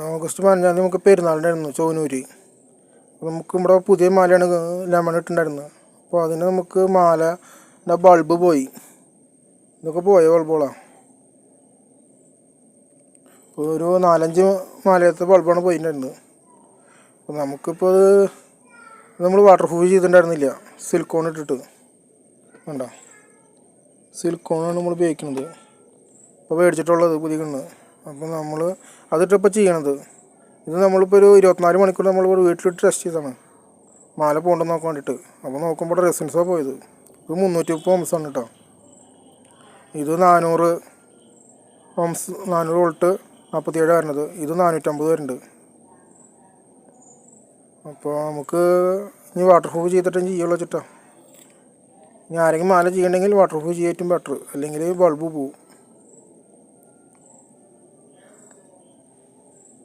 August 15 നമുക്ക് പെരുന്നാളിനായിരുന്നു ചോനൂര്. നമുക്ക് ഇവിടെ പുതിയ മാലയാണ് ലെമൺ ഇട്ടുണ്ടായിരുന്നത്. അപ്പോൾ അതിന് നമുക്ക് മാല ബൾബ് പോയി. ഇതൊക്കെ പോയ ബൾബുകളാണ്. ഇപ്പോൾ ഒരു 4-5 മാലയത്തെ ബൾബാണ് പോയിട്ടുണ്ടായിരുന്നത്. അപ്പോൾ നമുക്കിപ്പോൾ അത് നമ്മൾ വാട്ടർ പ്രൂഫ് ചെയ്തിട്ടുണ്ടായിരുന്നില്ല, സിലിക്കോൺ ഇട്ടിട്ട്. വേണ്ട, സിലിക്കോണാണ് നമ്മൾ ഉപയോഗിക്കുന്നത്. ഇപ്പോൾ മേടിച്ചിട്ടുള്ളത് പുതിയ കണ്ണ്. അപ്പോൾ നമ്മൾ അതിട്ടിപ്പോൾ ചെയ്യണത് ഇത് നമ്മളിപ്പോൾ ഒരു 24 മണിക്കൂർ നമ്മൾ വീട്ടിലിട്ട് ടെസ്റ്റ് ചെയ്താണ് മാല പോകണ്ടെന്ന് നോക്കാൻ വേണ്ടിയിട്ട്. അപ്പോൾ നോക്കുമ്പോൾ റെസിൻസാണ് പോയത്. ഇത് 330 ഓംസാണ് കേട്ടോ. ഇത് 400 ഓംസ്, 400 വോൾട്ട് 47 വരുന്നത്. ഇത് 450 വരുന്നുണ്ട്. അപ്പോൾ നമുക്ക് ഇനി വാട്ടർ പ്രൂഫ് ചെയ്തിട്ടും ചെയ്യുള്ളൂ വെച്ചിട്ടാ. ഇനി ആരെങ്കിലും മാല ചെയ്യണമെങ്കിൽ വാട്ടർ പ്രൂഫ് ചെയ്യാറ്റും ബെറ്റർ, അല്ലെങ്കിൽ ബൾബ് പോവും.